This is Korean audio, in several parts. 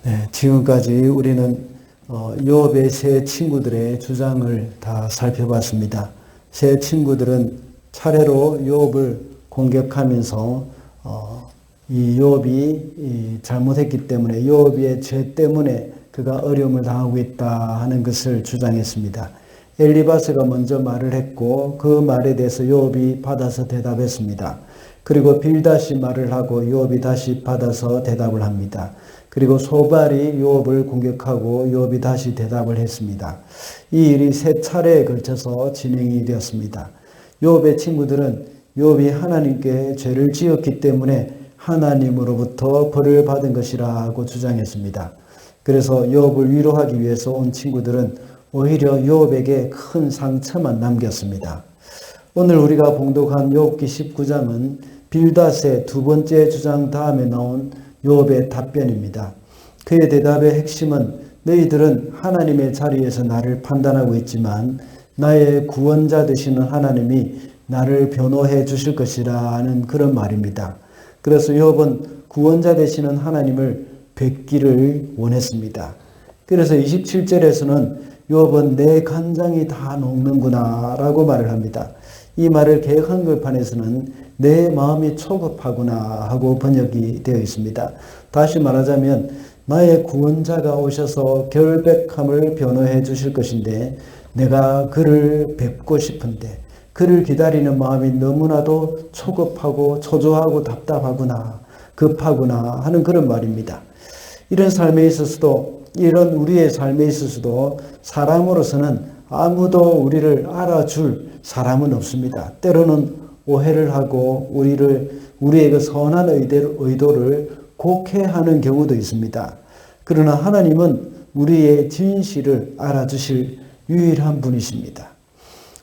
네, 지금까지 우리는 욥의 세 친구들의 주장을 다 살펴봤습니다. 세 친구들은 차례로 욥을 공격하면서 이 욥이 잘못했기 때문에 욥의 죄 때문에 그가 어려움을 당하고 있다 하는 것을 주장했습니다. 엘리바스가 먼저 말을 했고 그 말에 대해서 욥이 받아서 대답했습니다. 그리고 빌닷이 말을 하고 욥이 다시 받아서 대답을 합니다. 그리고 소발이 욥을 공격하고 욥이 다시 대답을 했습니다. 이 일이 세 차례에 걸쳐서 진행이 되었습니다. 욥의 친구들은 욥이 하나님께 죄를 지었기 때문에 하나님으로부터 벌을 받은 것이라고 주장했습니다. 그래서 욥을 위로하기 위해서 온 친구들은 오히려 욥에게 큰 상처만 남겼습니다. 오늘 우리가 봉독한 욥기 19장은 빌닷의 두 번째 주장 다음에 나온 욥의 답변입니다. 그의 대답의 핵심은 너희들은 하나님의 자리에서 나를 판단하고 있지만 나의 구원자 되시는 하나님이 나를 변호해 주실 것이라는 그런 말입니다. 그래서 욥은 구원자 되시는 하나님을 뵙기를 원했습니다. 그래서 27절에서는 욥은 내 간장이 다 녹는구나 라고 말을 합니다. 이 말을 개역 한글판에서는 내 마음이 초급하구나 하고 번역이 되어 있습니다. 다시 말하자면 나의 구원자가 오셔서 결백함을 변호해 주실 것인데 내가 그를 뵙고 싶은데 그를 기다리는 마음이 너무나도 초급하고 초조하고 답답하구나 급하구나 하는 그런 말입니다. 이런 삶에 있어서도 이런 우리의 삶에 있어서도 사람으로서는 아무도 우리를 알아줄 사람은 없습니다. 때로는 오해를 하고 우리의 선한 의도를 곡해하는 경우도 있습니다. 그러나 하나님은 우리의 진실을 알아주실 유일한 분이십니다.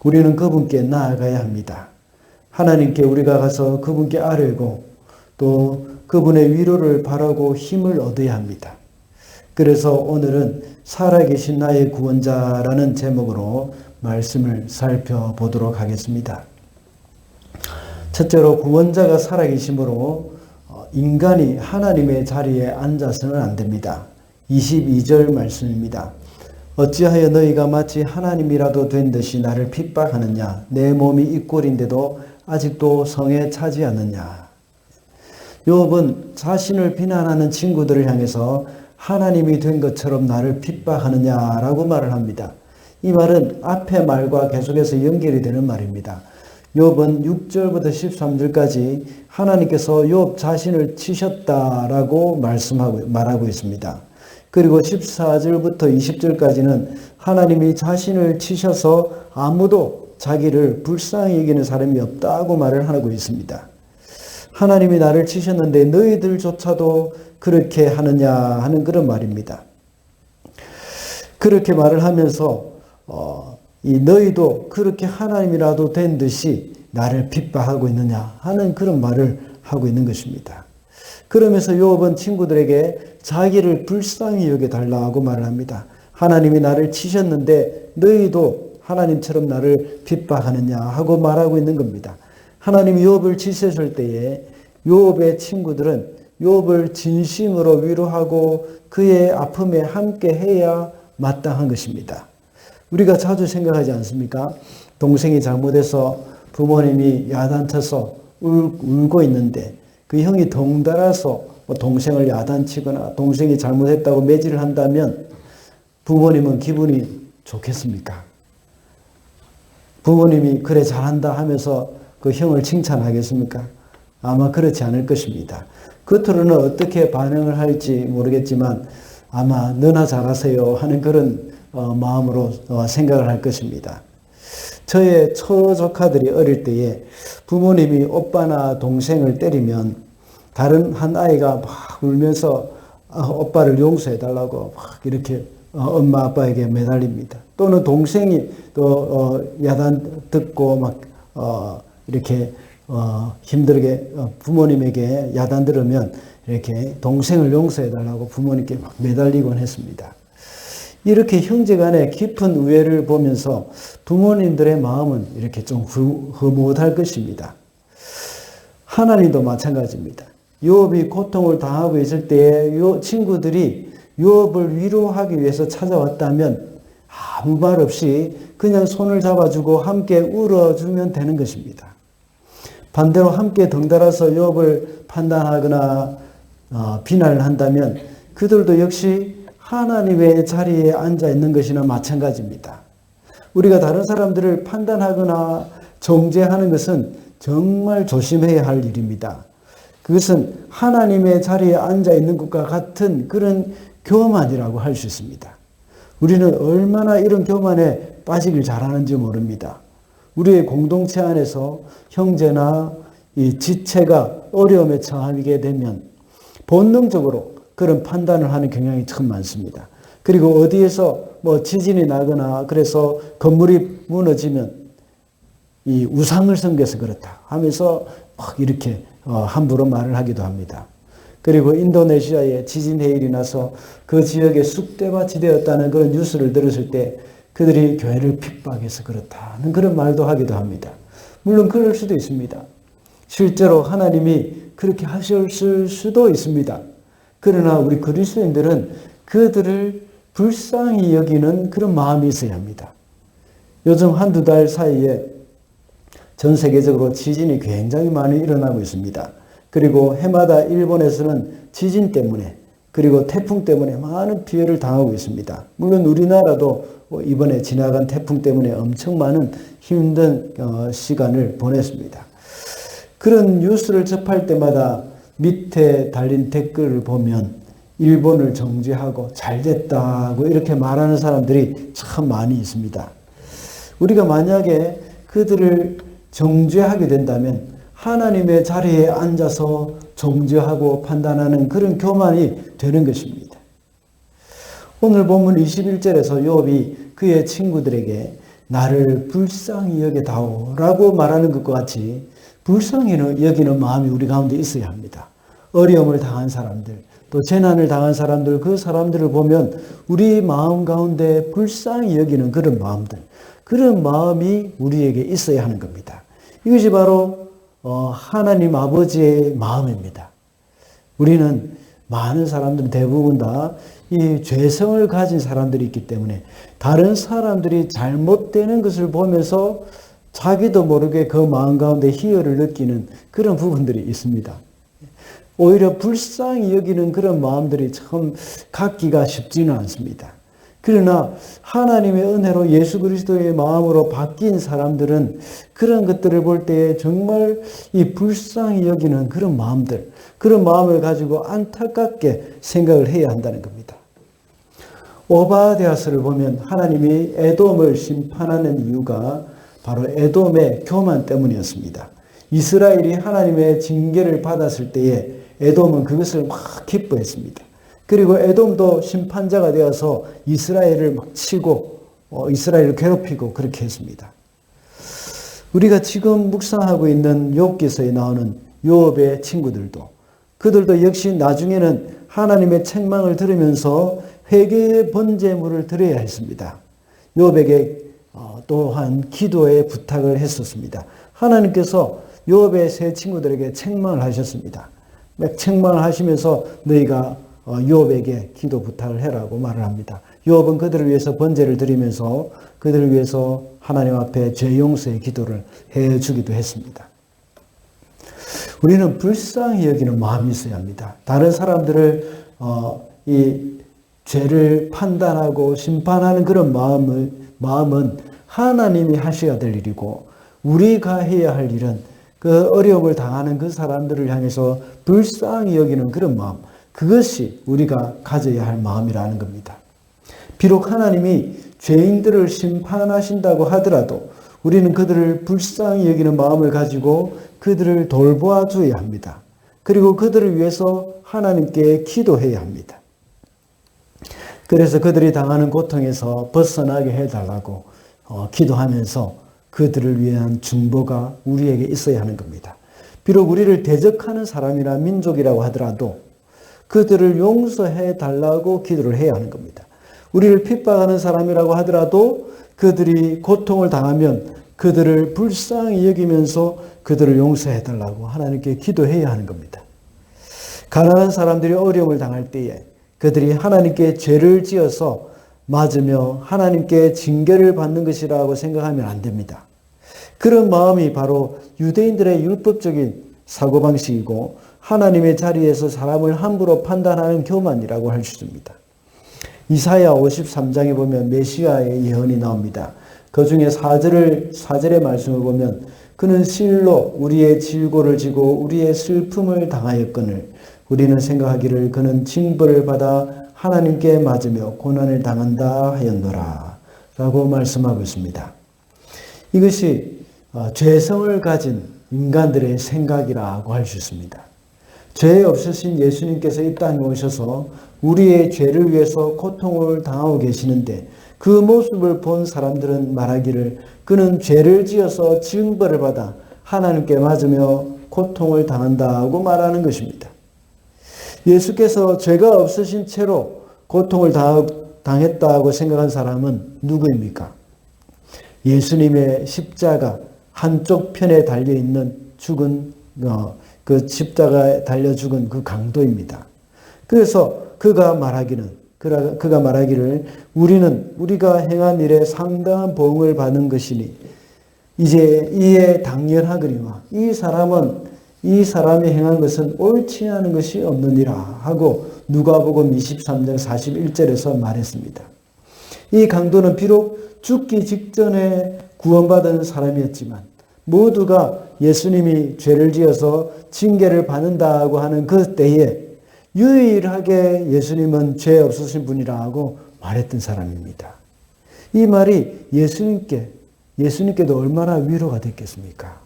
우리는 그분께 나아가야 합니다. 하나님께 우리가 가서 그분께 아뢰고 또 그분의 위로를 바라고 힘을 얻어야 합니다. 그래서 오늘은 살아계신 나의 구원자라는 제목으로 말씀을 살펴보도록 하겠습니다. 첫째로 구원자가 살아계심으로 인간이 하나님의 자리에 앉아서는 안 됩니다. 22절 말씀입니다. 어찌하여 너희가 마치 하나님이라도 된 듯이 나를 핍박하느냐. 내 몸이 이 꼴인데도 아직도 성에 차지 않느냐. 욥은 자신을 비난하는 친구들을 향해서 하나님이 된 것처럼 나를 핍박하느냐라고 말을 합니다. 이 말은 앞의 말과 계속해서 연결이 되는 말입니다. 욥은 6절부터 13절까지 하나님께서 욥 자신을 치셨다라고 말하고 있습니다. 그리고 14절부터 20절까지는 하나님이 자신을 치셔서 아무도 자기를 불쌍히 여기는 사람이 없다고 말을 하고 있습니다. 하나님이 나를 치셨는데 너희들조차도 그렇게 하느냐 하는 그런 말입니다. 그렇게 말을 하면서 이 너희도 그렇게 하나님이라도 된 듯이 나를 핍박하고 있느냐 하는 그런 말을 하고 있는 것입니다. 그러면서 욥은 친구들에게 자기를 불쌍히 여겨달라고 말을 합니다. 하나님이 나를 치셨는데 너희도 하나님처럼 나를 핍박하느냐 하고 말하고 있는 겁니다. 하나님이 욥을 치셨을 때에 욥의 친구들은 욥을 진심으로 위로하고 그의 아픔에 함께 해야 마땅한 것입니다. 우리가 자주 생각하지 않습니까? 동생이 잘못해서 부모님이 야단쳐서 울고 있는데 그 형이 덩달아서 동생을 야단치거나 동생이 잘못했다고 매질을 한다면 부모님은 기분이 좋겠습니까? 부모님이 그래 잘한다 하면서 그 형을 칭찬하겠습니까? 아마 그렇지 않을 것입니다. 겉으로는 어떻게 반응을 할지 모르겠지만 아마 너나 잘하세요 하는 그런 마음으로 생각을 할 것입니다. 저의 처조카들이 어릴 때에 부모님이 오빠나 동생을 때리면 다른 한 아이가 막 울면서 오빠를 용서해달라고 막 이렇게 엄마 아빠에게 매달립니다. 또는 동생이 또 야단 듣고 막 이렇게 힘들게 부모님에게 야단 들으면 이렇게 동생을 용서해달라고 부모님께 막 매달리곤 했습니다. 이렇게 형제간의 깊은 우애를 보면서 부모님들의 마음은 이렇게 좀 흐뭇할 것입니다. 하나님도 마찬가지입니다. 욥이 고통을 당하고 있을 때에 요 친구들이 요업을 위로하기 위해서 찾아왔다면 아무 말 없이 그냥 손을 잡아주고 함께 울어주면 되는 것입니다. 반대로 함께 덩달아서 요업을 판단하거나 비난을 한다면 그들도 역시 하나님의 자리에 앉아 있는 것이나 마찬가지입니다. 우리가 다른 사람들을 판단하거나 정죄하는 것은 정말 조심해야 할 일입니다. 그것은 하나님의 자리에 앉아 있는 것과 같은 그런 교만이라고 할 수 있습니다. 우리는 얼마나 이런 교만에 빠지길 잘하는지 모릅니다. 우리의 공동체 안에서 형제나 이 지체가 어려움에 처하게 되면 본능적으로 그런 판단을 하는 경향이 참 많습니다. 그리고 어디에서 지진이 나거나 그래서 건물이 무너지면 이 우상을 섬겨서 그렇다 하면서 막 이렇게 함부로 말을 하기도 합니다. 그리고 인도네시아에 지진 해일이 나서 그 지역에 쑥대밭이 되었다는 그런 뉴스를 들었을 때 그들이 교회를 핍박해서 그렇다는 그런 말도 하기도 합니다. 물론 그럴 수도 있습니다. 실제로 하나님이 그렇게 하셨을 수도 있습니다. 그러나 우리 그리스도인들은 그들을 불쌍히 여기는 그런 마음이 있어야 합니다. 요즘 한두 달 사이에 전 세계적으로 지진이 굉장히 많이 일어나고 있습니다. 그리고 해마다 일본에서는 지진 때문에 그리고 태풍 때문에 많은 피해를 당하고 있습니다. 물론 우리나라도 이번에 지나간 태풍 때문에 엄청 많은 힘든 시간을 보냈습니다. 그런 뉴스를 접할 때마다 밑에 달린 댓글을 보면 일본을 정죄하고 잘됐다고 이렇게 말하는 사람들이 참 많이 있습니다. 우리가 만약에 그들을 정죄하게 된다면 하나님의 자리에 앉아서 정죄하고 판단하는 그런 교만이 되는 것입니다. 오늘 본문 21절에서 욥이 그의 친구들에게 나를 불쌍히 여겨다오라고 말하는 것과 같이 불쌍히 여기는 마음이 우리 가운데 있어야 합니다. 어려움을 당한 사람들, 또 재난을 당한 사람들, 그 사람들을 보면 우리 마음 가운데 불쌍히 여기는 그런 마음들, 그런 마음이 우리에게 있어야 하는 겁니다. 이것이 바로 하나님 아버지의 마음입니다. 우리는 많은 사람들은 대부분 다 이 죄성을 가진 사람들이 있기 때문에 다른 사람들이 잘못되는 것을 보면서 자기도 모르게 그 마음 가운데 희열을 느끼는 그런 부분들이 있습니다. 오히려 불쌍히 여기는 그런 마음들이 참 갖기가 쉽지는 않습니다. 그러나 하나님의 은혜로 예수 그리스도의 마음으로 바뀐 사람들은 그런 것들을 볼 때에 정말 이 불쌍히 여기는 그런 마음들, 그런 마음을 가지고 안타깝게 생각을 해야 한다는 겁니다. 오바댜서를 보면 하나님이 에돔을 심판하는 이유가 바로 에돔의 교만 때문이었습니다. 이스라엘이 하나님의 징계를 받았을 때에 에돔은 그것을 막 기뻐했습니다. 그리고 에돔도 심판자가 되어서 이스라엘을 막 치고 이스라엘을 괴롭히고 그렇게 했습니다. 우리가 지금 묵상하고 있는 욥기서에 나오는 욥의 친구들도 그들도 역시 나중에는 하나님의 책망을 들으면서 회개의 번제물을 드려야 했습니다. 욥에게 또한 기도의 부탁을 했었습니다. 하나님께서 욥의 세 친구들에게 책망을 하셨습니다. 책망을 하시면서 너희가 욥에게 기도 부탁을 해라고 말을 합니다. 욥은 그들을 위해서 번제를 드리면서 그들을 위해서 하나님 앞에 죄 용서의 기도를 해주기도 했습니다. 우리는 불쌍히 여기는 마음이 있어야 합니다. 다른 사람들을 이 죄를 판단하고 심판하는 그런 마음은 하나님이 하셔야 될 일이고 우리가 해야 할 일은 그 어려움을 당하는 그 사람들을 향해서 불쌍히 여기는 그런 마음, 그것이 우리가 가져야 할 마음이라는 겁니다. 비록 하나님이 죄인들을 심판하신다고 하더라도 우리는 그들을 불쌍히 여기는 마음을 가지고 그들을 돌보아 줘야 합니다. 그리고 그들을 위해서 하나님께 기도해야 합니다. 그래서 그들이 당하는 고통에서 벗어나게 해달라고 기도하면서 그들을 위한 중보가 우리에게 있어야 하는 겁니다. 비록 우리를 대적하는 사람이나 민족이라고 하더라도 그들을 용서해 달라고 기도를 해야 하는 겁니다. 우리를 핍박하는 사람이라고 하더라도 그들이 고통을 당하면 그들을 불쌍히 여기면서 그들을 용서해 달라고 하나님께 기도해야 하는 겁니다. 가난한 사람들이 어려움을 당할 때에 그들이 하나님께 죄를 지어서 맞으며 하나님께 징계를 받는 것이라고 생각하면 안 됩니다. 그런 마음이 바로 유대인들의 율법적인 사고방식이고 하나님의 자리에서 사람을 함부로 판단하는 교만이라고 할 수 있습니다. 이사야 53장에 보면 메시아의 예언이 나옵니다. 그 중에 4절의 말씀을 보면 그는 실로 우리의 질고를 지고 우리의 슬픔을 당하였거늘 우리는 생각하기를 그는 징벌을 받아 하나님께 맞으며 고난을 당한다 하였노라 라고 말씀하고 있습니다. 이것이 죄성을 가진 인간들의 생각이라고 할 수 있습니다. 죄 없으신 예수님께서 이 땅에 오셔서 우리의 죄를 위해서 고통을 당하고 계시는데 그 모습을 본 사람들은 말하기를 그는 죄를 지어서 징벌을 받아 하나님께 맞으며 고통을 당한다고 말하는 것입니다. 예수께서 죄가 없으신 채로 고통을 당했다고 생각한 사람은 누구입니까? 예수님의 십자가 한쪽 편에 달려있는 죽은 그 십자가에 달려 죽은 그 강도입니다. 그래서 그가 말하기를 우리는 우리가 행한 일에 상당한 보응을 받은 것이니 이제 이에 당연하거니와 이 사람이 행한 것은 옳지 않은 것이 없느니라 하고 누가복음 23장 41절에서 말했습니다. 이 강도는 비록 죽기 직전에 구원받은 사람이었지만 모두가 예수님이 죄를 지어서 징계를 받는다고 하는 그 때에 유일하게 예수님은 죄 없으신 분이라고 말했던 사람입니다. 이 말이 예수님께도 얼마나 위로가 됐겠습니까?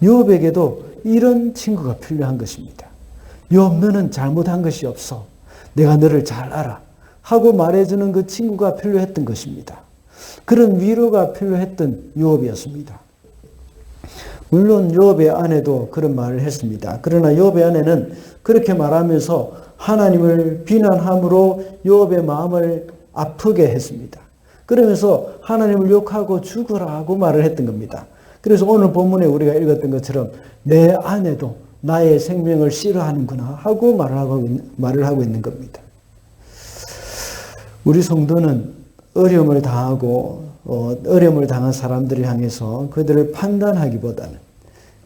욥에게도 이런 친구가 필요한 것입니다. 욥 너는 잘못한 것이 없어. 내가 너를 잘 알아. 하고 말해주는 그 친구가 필요했던 것입니다. 그런 위로가 필요했던 욥이었습니다. 물론 욥의 아내도 그런 말을 했습니다. 그러나 욥의 아내는 그렇게 말하면서 하나님을 비난함으로 욥의 마음을 아프게 했습니다. 그러면서 하나님을 욕하고 죽으라고 말을 했던 겁니다. 그래서 오늘 본문에 우리가 읽었던 것처럼 내 아내도 나의 생명을 싫어하는구나 하고 말을 하고 있는 겁니다. 우리 성도는 어려움을 당한 사람들을 향해서 그들을 판단하기보다는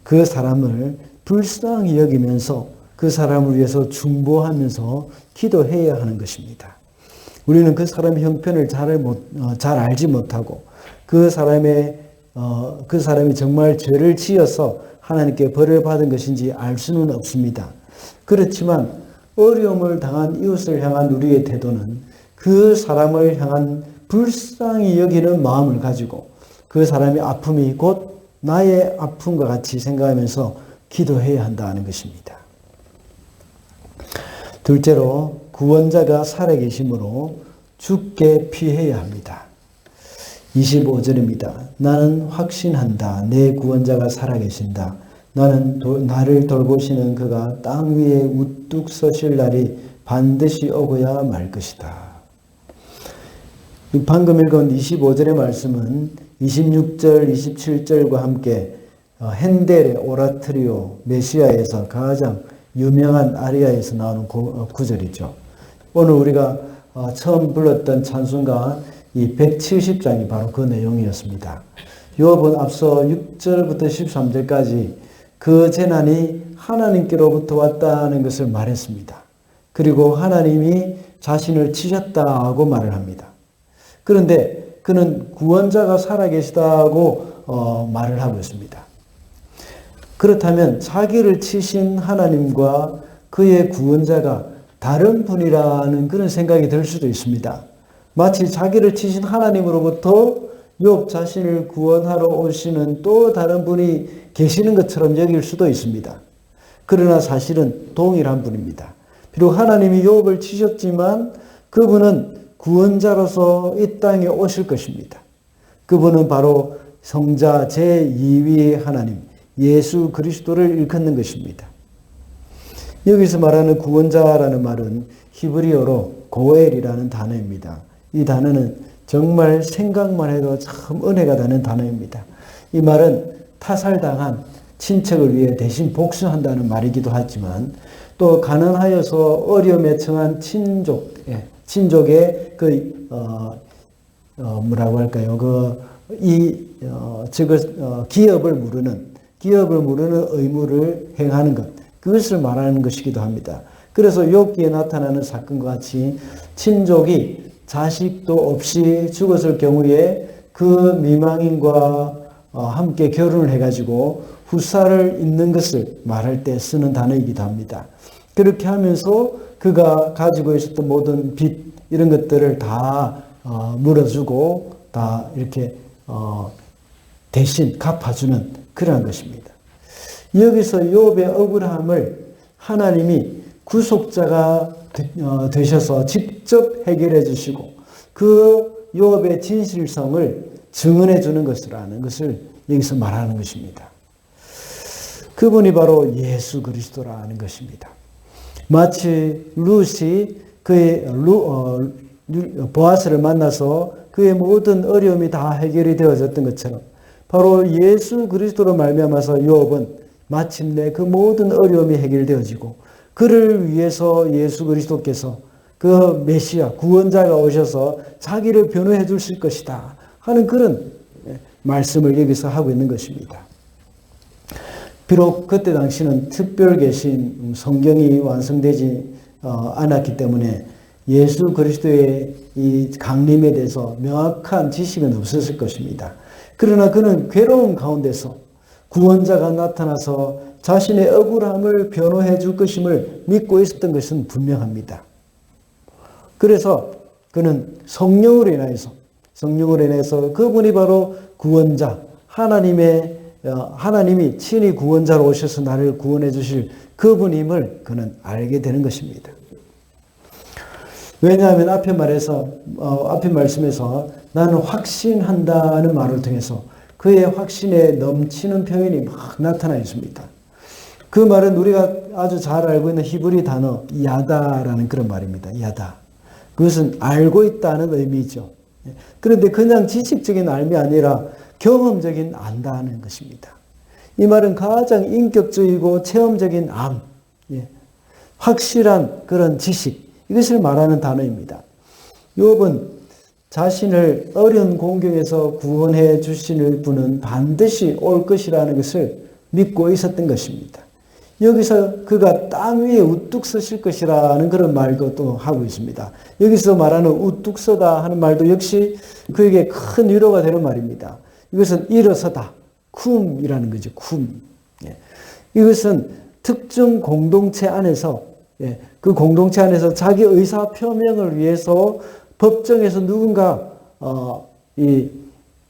그 사람을 불쌍히 여기면서 그 사람을 위해서 중보하면서 기도해야 하는 것입니다. 우리는 그 사람의 형편을 잘 알지 못하고 그 사람이 정말 죄를 지어서 하나님께 벌을 받은 것인지 알 수는 없습니다. 그렇지만 어려움을 당한 이웃을 향한 우리의 태도는 그 사람을 향한 불쌍히 여기는 마음을 가지고 그 사람의 아픔이 곧 나의 아픔과 같이 생각하면서 기도해야 한다는 것입니다. 둘째로 구원자가 살아계심으로 죽게 피해야 합니다. 25절입니다. 나는 확신한다. 내 구원자가 살아계신다. 나를 돌보시는 그가 땅 위에 우뚝 서실 날이 반드시 오고야 말 것이다. 방금 읽은 25절의 말씀은 26절, 27절과 함께 핸델의 오라토리오 메시아에서 가장 유명한 아리아에서 나오는 구절이죠. 오늘 우리가 처음 불렀던 찬송가 이 170장이 바로 그 내용이었습니다. 욥은 앞서 6절부터 13절까지 그 재난이 하나님께로부터 왔다는 것을 말했습니다. 그리고 하나님이 자신을 치셨다고 말을 합니다. 그런데 그는 구원자가 살아계시다고 말을 하고 있습니다. 그렇다면 자기를 치신 하나님과 그의 구원자가 다른 분이라는 그런 생각이 들 수도 있습니다. 마치 자기를 치신 하나님으로부터 욥 자신을 구원하러 오시는 또 다른 분이 계시는 것처럼 여길 수도 있습니다. 그러나 사실은 동일한 분입니다. 비록 하나님이 욥을 치셨지만 그분은 구원자로서 이 땅에 오실 것입니다. 그분은 바로 성자 제2위의 하나님 예수 그리스도를 일컫는 것입니다. 여기서 말하는 구원자라는 말은 히브리어로 고엘이라는 단어입니다. 이 단어는 정말 생각만 해도 참 은혜가 되는 단어입니다. 이 말은 타살당한 친척을 위해 대신 복수한다는 말이기도 하지만 또 가난하여서 어려움에 처한 친족, 친족의 뭐라고 할까요? 기업을 물으는 의무를 행하는 것, 그것을 말하는 것이기도 합니다. 그래서 욥기에 나타나는 사건과 같이 친족이 자식도 없이 죽었을 경우에 그 미망인과 함께 결혼을 해가지고 후사를 잇는 것을 말할 때 쓰는 단어이기도 합니다. 그렇게 하면서 그가 가지고 있었던 모든 빚 이런 것들을 다 물어주고 다 이렇게 대신 갚아주는 그러한 것입니다. 여기서 욥의 억울함을 하나님이 구속자가 되셔서 직접 해결해 주시고 그 욥의 진실성을 증언해 주는 것이라는 것을 여기서 말하는 것입니다. 그분이 바로 예수 그리스도라는 것입니다. 마치 룻이 그의 보아스를 만나서 그의 모든 어려움이 다 해결이 되어졌던 것처럼 바로 예수 그리스도로 말미암아서 욥은 마침내 그 모든 어려움이 해결되어지고 그를 위해서 예수 그리스도께서 그 메시아 구원자가 오셔서 자기를 변호해 주실 것이다 하는 그런 말씀을 여기서 하고 있는 것입니다. 비록 그때 당시는 특별 계신 성경이 완성되지 않았기 때문에 예수 그리스도의 이 강림에 대해서 명확한 지식은 없었을 것입니다. 그러나 그는 괴로움 가운데서 구원자가 나타나서 자신의 억울함을 변호해 줄 것임을 믿고 있었던 것은 분명합니다. 그래서 그는 성령으로 인해서 그분이 바로 구원자, 하나님이 친히 구원자로 오셔서 나를 구원해 주실 그분임을 그는 알게 되는 것입니다. 왜냐하면 앞에 말씀에서 나는 확신한다는 말을 통해서 그의 확신에 넘치는 표현이 막 나타나 있습니다. 그 말은 우리가 아주 잘 알고 있는 히브리 단어 야다라는 그런 말입니다. 야다. 그것은 알고 있다는 의미죠. 그런데 그냥 지식적인 알미 아니라 경험적인 안다는 것입니다. 이 말은 가장 인격적이고 체험적인 암, 확실한 그런 지식, 이것을 말하는 단어입니다. 욥은 자신을 어려운 공경에서 구원해 주실 분은 반드시 올 것이라는 것을 믿고 있었던 것입니다. 여기서 그가 땅 위에 우뚝 서실 것이라는 그런 말도 또 하고 있습니다. 여기서 말하는 우뚝 서다 하는 말도 역시 그에게 큰 위로가 되는 말입니다. 이것은 일어서다, 쿰이라는 거죠. 쿰. 이것은 특정 공동체 안에서 그 공동체 안에서 자기 의사 표명을 위해서 법정에서 누군가 이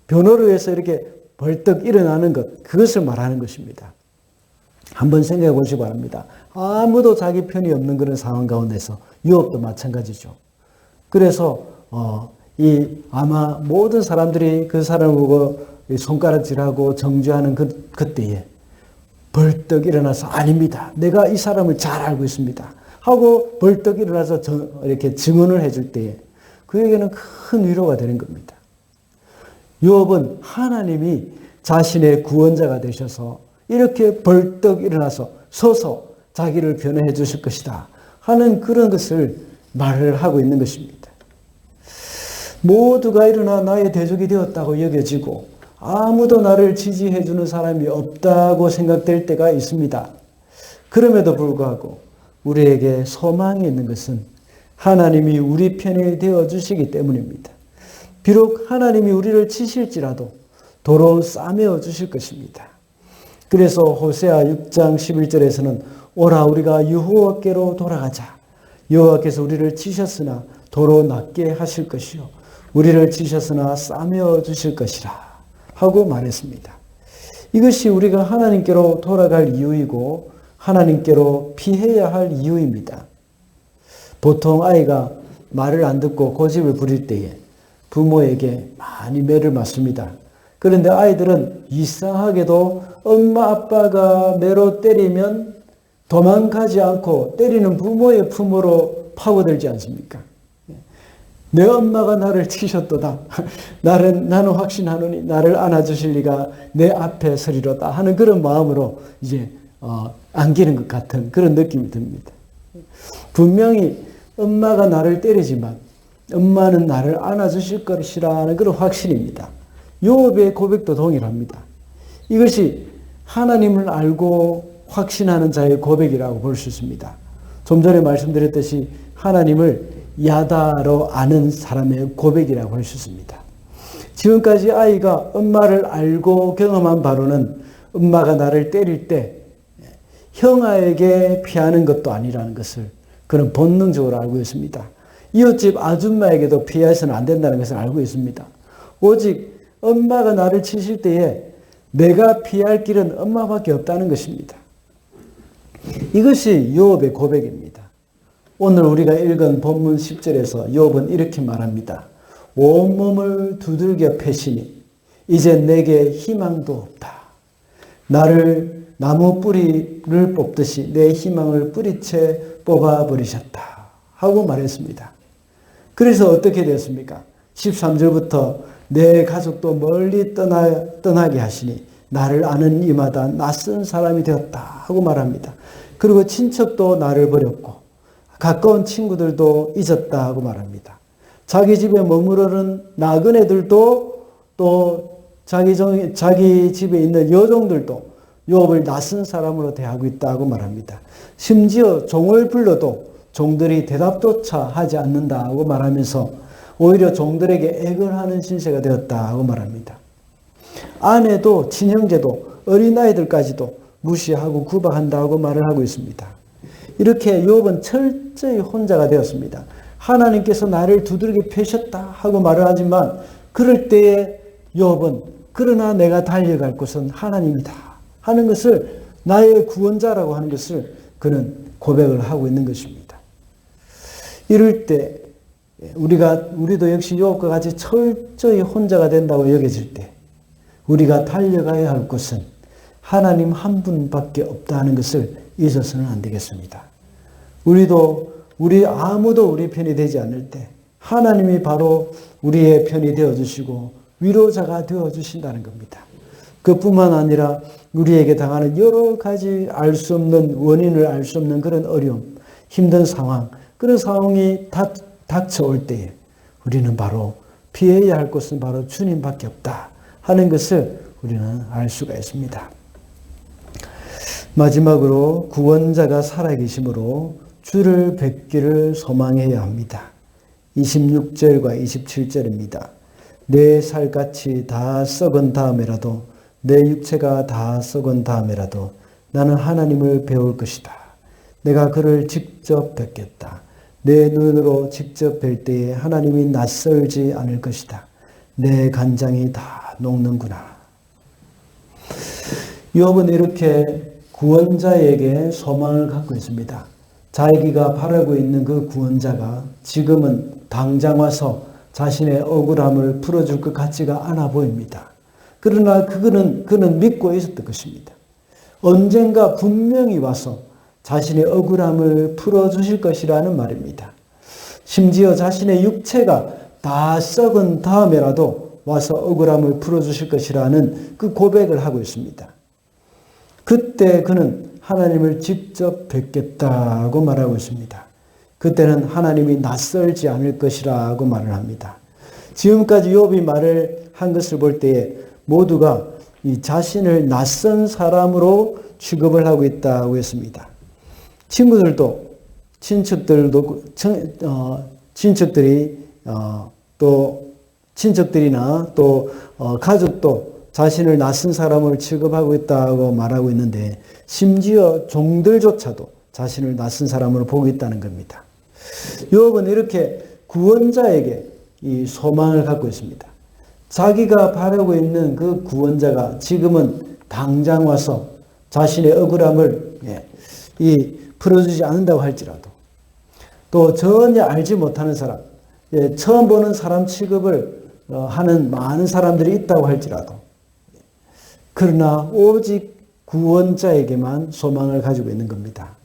변호를 위해서 이렇게 벌떡 일어나는 것, 그것을 말하는 것입니다. 한번 생각해 보시기 바랍니다. 아무도 자기 편이 없는 그런 상황 가운데서 욥도 마찬가지죠. 그래서 아마 모든 사람들이 그 사람을 보고 손가락질하고 정죄하는 그때에 벌떡 일어나서 아닙니다. 내가 이 사람을 잘 알고 있습니다. 하고 벌떡 일어나서 이렇게 증언을 해줄 때에 그에게는 큰 위로가 되는 겁니다. 욥은 하나님이 자신의 구원자가 되셔서 이렇게 벌떡 일어나서 서서 자기를 변호해 주실 것이다 하는 그런 것을 말을 하고 있는 것입니다. 모두가 일어나 나의 대적이 되었다고 여겨지고 아무도 나를 지지해 주는 사람이 없다고 생각될 때가 있습니다. 그럼에도 불구하고 우리에게 소망이 있는 것은 하나님이 우리 편이 되어 주시기 때문입니다. 비록 하나님이 우리를 치실지라도 도로 싸매어 주실 것입니다. 그래서 호세아 6장 11절에서는 오라 우리가 여호와께로 돌아가자. 여호와께서 우리를 치셨으나 도로 낫게 하실 것이요 우리를 치셨으나 싸매어 주실 것이라 하고 말했습니다. 이것이 우리가 하나님께로 돌아갈 이유이고 하나님께로 피해야 할 이유입니다. 보통 아이가 말을 안 듣고 고집을 부릴 때에 부모에게 많이 매를 맞습니다. 그런데 아이들은 이상하게도 엄마 아빠가 매로 때리면 도망가지 않고 때리는 부모의 품으로 파고들지 않습니까? 내 엄마가 나를 치셨도다. 나는 확신하노니 나를 안아주실 리가 내 앞에 서리로다 하는 그런 마음으로 이제 안기는 것 같은 그런 느낌이 듭니다. 분명히 엄마가 나를 때리지만 엄마는 나를 안아주실 것이라는 그런 확신입니다. 욥의 고백도 동일합니다. 이것이 하나님을 알고 확신하는 자의 고백이라고 볼 수 있습니다. 좀 전에 말씀드렸듯이 하나님을 야다로 아는 사람의 고백이라고 할 수 있습니다. 지금까지 아이가 엄마를 알고 경험한 바로는 엄마가 나를 때릴 때 형아에게 피하는 것도 아니라는 것을 그는 본능적으로 알고 있습니다. 이웃집 아줌마에게도 피해서는 안 된다는 것을 알고 있습니다. 오직 엄마가 나를 치실 때에 내가 피할 길은 엄마밖에 없다는 것입니다. 이것이 욥의 고백입니다. 오늘 우리가 읽은 본문 10절에서 욥은 이렇게 말합니다. 온몸을 두들겨 패시니 이제 내게 희망도 없다. 나를 나무 뿌리를 뽑듯이 내 희망을 뿌리채 뽑아버리셨다 하고 말했습니다. 그래서 어떻게 되었습니까? 13절부터 내 가족도 멀리 떠나게 하시니 나를 아는 이마다 낯선 사람이 되었다 하고 말합니다. 그리고 친척도 나를 버렸고 가까운 친구들도 잊었다 하고 말합니다. 자기 집에 머무르는 나그네들도 또 자기 집에 있는 여종들도 욥을 낯선 사람으로 대하고 있다고 말합니다. 심지어 종을 불러도 종들이 대답조차 하지 않는다고 말하면서 오히려 종들에게 애걸하는 신세가 되었다고 말합니다. 아내도 친형제도 어린아이들까지도 무시하고 구박한다고 말을 하고 있습니다. 이렇게 욥은 철저히 혼자가 되었습니다. 하나님께서 나를 두들겨 패셨다 하고 말을 하지만 그럴 때에 욥은 그러나 내가 달려갈 곳은 하나님이다 하는 것을 나의 구원자라고 하는 것을 그는 고백을 하고 있는 것입니다. 이럴 때 우리도 역시 욥과 같이 철저히 혼자가 된다고 여겨질 때 우리가 달려가야 할 곳은 하나님 한 분밖에 없다는 것을 잊어서는 안 되겠습니다. 우리 아무도 우리 편이 되지 않을 때 하나님이 바로 우리의 편이 되어주시고 위로자가 되어주신다는 겁니다. 그뿐만 아니라 우리에게 당하는 여러 가지 알 수 없는 원인을 알 수 없는 그런 어려움, 힘든 상황, 그런 상황이 닥쳐올 때에 우리는 바로 피해야 할 곳은 바로 주님밖에 없다 하는 것을 우리는 알 수가 있습니다. 마지막으로 구원자가 살아계심으로 주를 뵙기를 소망해야 합니다. 26절과 27절입니다. 내 살같이 다 썩은 다음에라도 내 육체가 다 썩은 다음에라도 나는 하나님을 배울 것이다. 내가 그를 직접 뵙겠다. 내 눈으로 직접 뵐 때에 하나님이 낯설지 않을 것이다. 내 간장이 다 녹는구나. 욥은 이렇게 구원자에게 소망을 갖고 있습니다. 자기가 바라고 있는 그 구원자가 지금은 당장 와서 자신의 억울함을 풀어줄 것 같지가 않아 보입니다. 그러나 그는 믿고 있었던 것입니다. 언젠가 분명히 와서 자신의 억울함을 풀어주실 것이라는 말입니다. 심지어 자신의 육체가 다 썩은 다음에라도 와서 억울함을 풀어주실 것이라는 그 고백을 하고 있습니다. 그때 그는 하나님을 직접 뵙겠다고 말하고 있습니다. 그때는 하나님이 낯설지 않을 것이라고 말을 합니다. 지금까지 욥이 말을 한 것을 볼 때에 모두가 이 자신을 낯선 사람으로 취급을 하고 있다고 했습니다. 친구들도 친척들이나 또 가족도 자신을 낯선 사람을 취급하고 있다고 말하고 있는데 심지어 종들조차도 자신을 낯선 사람으로 보고 있다는 겁니다. 욥은 이렇게 구원자에게 이 소망을 갖고 있습니다. 자기가 바라고 있는 그 구원자가 지금은 당장 와서 자신의 억울함을 풀어주지 않는다고 할지라도 또 전혀 알지 못하는 사람, 처음 보는 사람 취급을 하는 많은 사람들이 있다고 할지라도 그러나 오직 구원자에게만 소망을 가지고 있는 겁니다.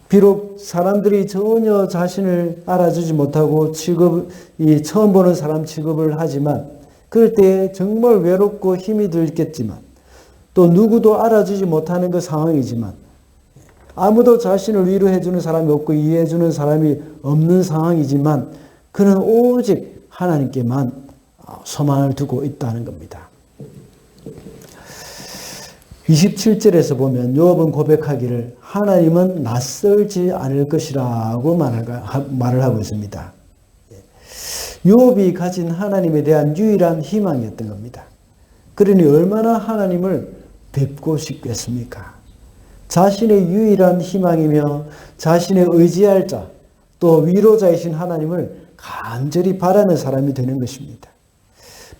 비록 사람들이 전혀 자신을 알아주지 못하고 처음 보는 사람 취급을 하지만 그럴 때 정말 외롭고 힘이 들겠지만 또 누구도 알아주지 못하는 그 상황이지만 아무도 자신을 위로해 주는 사람이 없고 이해해 주는 사람이 없는 상황이지만 그는 오직 하나님께만 소망을 두고 있다는 겁니다. 27절에서 보면 욥은 고백하기를 하나님은 낯설지 않을 것이라고 말을 하고 있습니다. 욥이 가진 하나님에 대한 유일한 희망이었던 겁니다. 그러니 얼마나 하나님을 뵙고 싶겠습니까? 자신의 유일한 희망이며 자신의 의지할 자, 또 위로자이신 하나님을 간절히 바라는 사람이 되는 것입니다.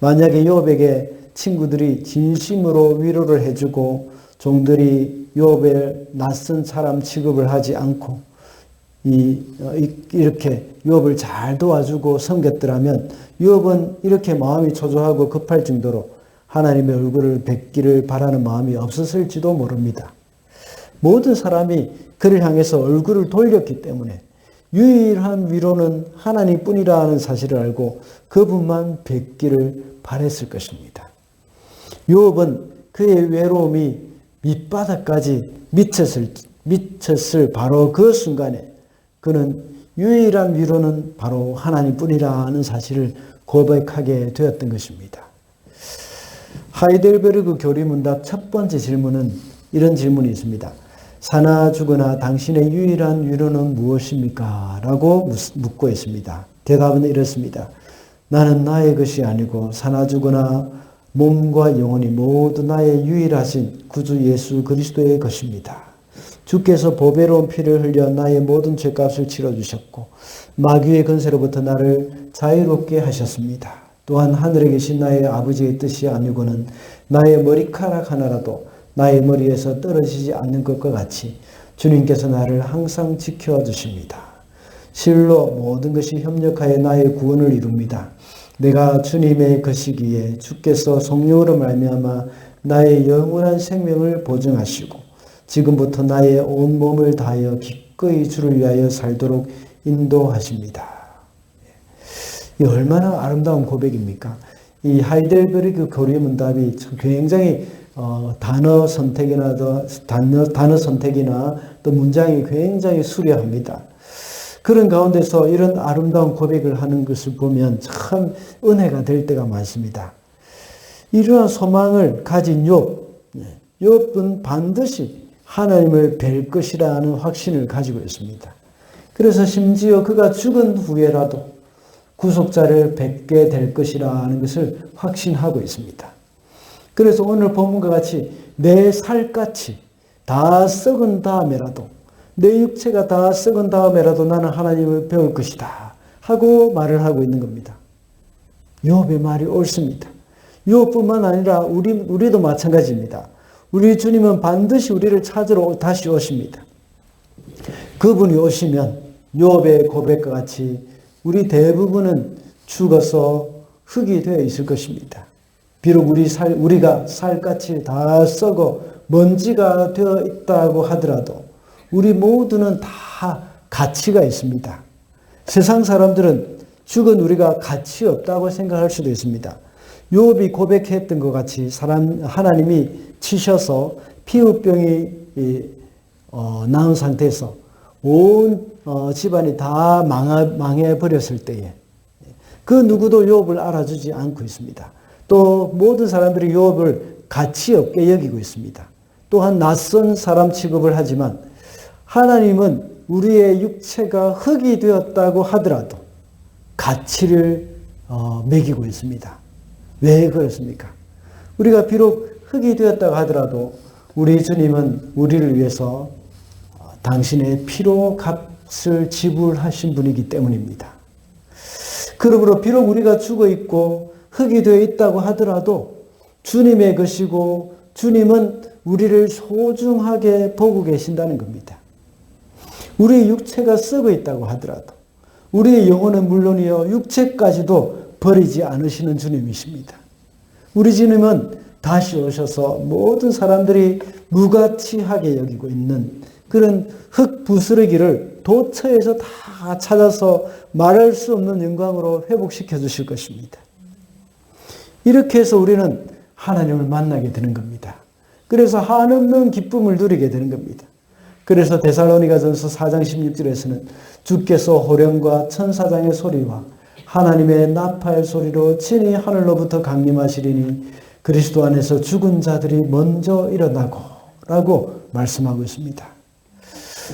만약에 욥에게 친구들이 진심으로 위로를 해주고 종들이 욥의 낯선 사람 취급을 하지 않고 이렇게 욥을 잘 도와주고 섬겼더라면 욥은 이렇게 마음이 초조하고 급할 정도로 하나님의 얼굴을 뵙기를 바라는 마음이 없었을지도 모릅니다. 모든 사람이 그를 향해서 얼굴을 돌렸기 때문에 유일한 위로는 하나님뿐이라는 사실을 알고 그분만 뵙기를 바랬을 것입니다. 욥은 그의 외로움이 밑바닥까지 미쳤을 바로 그 순간에 그는 유일한 위로는 바로 하나님뿐이라는 사실을 고백하게 되었던 것입니다. 하이델베르그 교리문답 첫 번째 질문은 이런 질문이 있습니다. 사나 죽으나 당신의 유일한 위로는 무엇입니까? 라고 묻고 있습니다. 대답은 이렇습니다. 나는 나의 것이 아니고 사나 죽으나 몸과 영혼이 모두 나의 유일하신 구주 예수 그리스도의 것입니다. 주께서 보배로운 피를 흘려 나의 모든 죄값을 치러주셨고 마귀의 권세로부터 나를 자유롭게 하셨습니다. 또한 하늘에 계신 나의 아버지의 뜻이 아니고는 나의 머리카락 하나라도 나의 머리에서 떨어지지 않는 것과 같이 주님께서 나를 항상 지켜주십니다. 실로 모든 것이 협력하여 나의 구원을 이룹니다. 내가 주님의 것이기에 주께서 성령으로 말미암아 나의 영원한 생명을 보증하시고 지금부터 나의 온 몸을 다하여 기꺼이 주를 위하여 살도록 인도하십니다. 이 얼마나 아름다운 고백입니까? 이 하이델베르그 교리문답이 굉장히 단어 선택이나 또 문장이 굉장히 수려합니다. 그런 가운데서 이런 아름다운 고백을 하는 것을 보면 참 은혜가 될 때가 많습니다. 이러한 소망을 가진 욥은 반드시 하나님을 뵐 것이라는 확신을 가지고 있습니다. 그래서 심지어 그가 죽은 후에라도 구속자를 뵙게 될 것이라는 것을 확신하고 있습니다. 그래서 오늘 본문과 같이 내 살같이 다 썩은 다음에라도 내 육체가 다 썩은 다음에라도 나는 하나님을 배울 것이다 하고 말을 하고 있는 겁니다. 욥의 말이 옳습니다. 욥뿐만 아니라 우리도 마찬가지입니다. 우리 주님은 반드시 우리를 찾으러 다시 오십니다. 그분이 오시면 욥의 고백과 같이 우리 대부분은 죽어서 흙이 되어 있을 것입니다. 비록 우리가 살같이 다 썩어 먼지가 되어 있다고 하더라도 우리 모두는 다 가치가 있습니다. 세상 사람들은 죽은 우리가 가치 없다고 생각할 수도 있습니다. 욥이 고백했던 것 같이 하나님이 치셔서 피부병이 나은 상태에서 온 집안이 다 망해버렸을 때에 그 누구도 욥을 알아주지 않고 있습니다. 또 모든 사람들이 욥을 가치 없게 여기고 있습니다. 또한 낯선 사람 취급을 하지만 하나님은 우리의 육체가 흙이 되었다고 하더라도 가치를 매기고 있습니다. 왜 그렇습니까? 우리가 비록 흙이 되었다고 하더라도 우리 주님은 우리를 위해서 당신의 피로 값을 지불하신 분이기 때문입니다. 그러므로 비록 우리가 죽어 있고 흙이 되어 있다고 하더라도 주님의 것이고 주님은 우리를 소중하게 보고 계신다는 겁니다. 우리의 육체가 썩어 있다고 하더라도 우리의 영혼은 물론이요 육체까지도 버리지 않으시는 주님이십니다. 우리 주님은 다시 오셔서 모든 사람들이 무가치하게 여기고 있는 그런 흙 부스러기를 도처에서 다 찾아서 말할 수 없는 영광으로 회복시켜 주실 것입니다. 이렇게 해서 우리는 하나님을 만나게 되는 겁니다. 그래서 한없는 기쁨을 누리게 되는 겁니다. 그래서 데살로니가전서 4장 16절에서는 주께서 호령과 천사장의 소리와 하나님의 나팔 소리로 친히 하늘로부터 강림하시리니 그리스도 안에서 죽은 자들이 먼저 일어나고 라고 말씀하고 있습니다.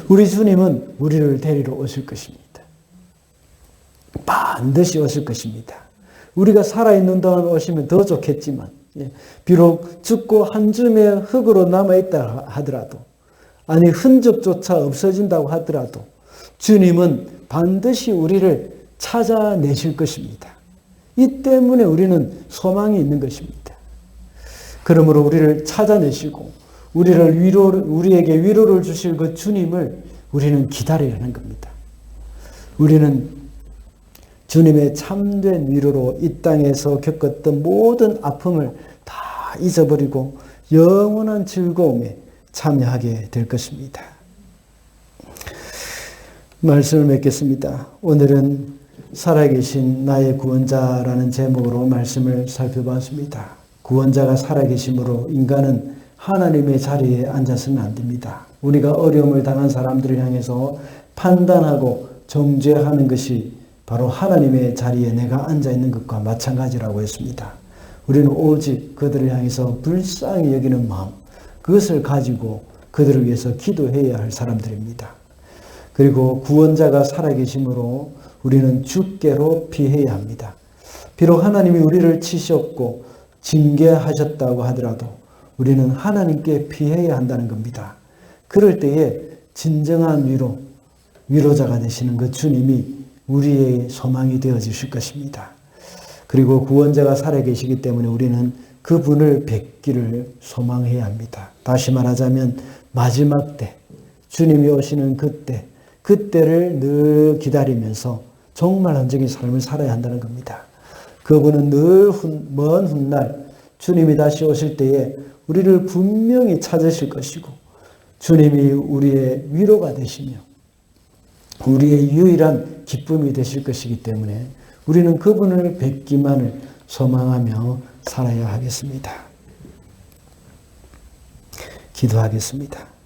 우리 주님은 우리를 데리러 오실 것입니다. 반드시 오실 것입니다. 우리가 살아있는 동안 오시면 더 좋겠지만 비록 죽고 한 줌의 흙으로 남아있다 하더라도 아니 흔적조차 없어진다고 하더라도 주님은 반드시 우리를 찾아내실 것입니다. 이 때문에 우리는 소망이 있는 것입니다. 그러므로 우리를 찾아내시고 우리에게 위로를 주실 그 주님을 우리는 기다려야 하는 겁니다. 우리는 주님의 참된 위로로 이 땅에서 겪었던 모든 아픔을 다 잊어버리고 영원한 즐거움에 참여하게 될 것입니다. 말씀을 맺겠습니다. 오늘은 살아계신 나의 구원자라는 제목으로 말씀을 살펴봤습니다. 구원자가 살아계심으로 인간은 하나님의 자리에 앉아서는 안 됩니다. 우리가 어려움을 당한 사람들을 향해서 판단하고 정죄하는 것이 바로 하나님의 자리에 내가 앉아있는 것과 마찬가지라고 했습니다. 우리는 오직 그들을 향해서 불쌍히 여기는 마음, 그것을 가지고 그들을 위해서 기도해야 할 사람들입니다. 그리고 구원자가 살아계심으로 우리는 주께로 피해야 합니다. 비록 하나님이 우리를 치셨고 징계하셨다고 하더라도 우리는 하나님께 피해야 한다는 겁니다. 그럴 때에 진정한 위로자가 되시는 그 주님이 우리의 소망이 되어 주실 것입니다. 그리고 구원자가 살아계시기 때문에 우리는 그분을 뵙기를 소망해야 합니다. 다시 말하자면 마지막 때, 주님이 오시는 그때를 늘 기다리면서 정말 헌정의 삶을 살아야 한다는 겁니다. 그분은 늘 먼 훗날 주님이 다시 오실 때에 우리를 분명히 찾으실 것이고 주님이 우리의 위로가 되시며 우리의 유일한 기쁨이 되실 것이기 때문에 우리는 그분을 뵙기만을 소망하며 살아야 하겠습니다. 기도하겠습니다.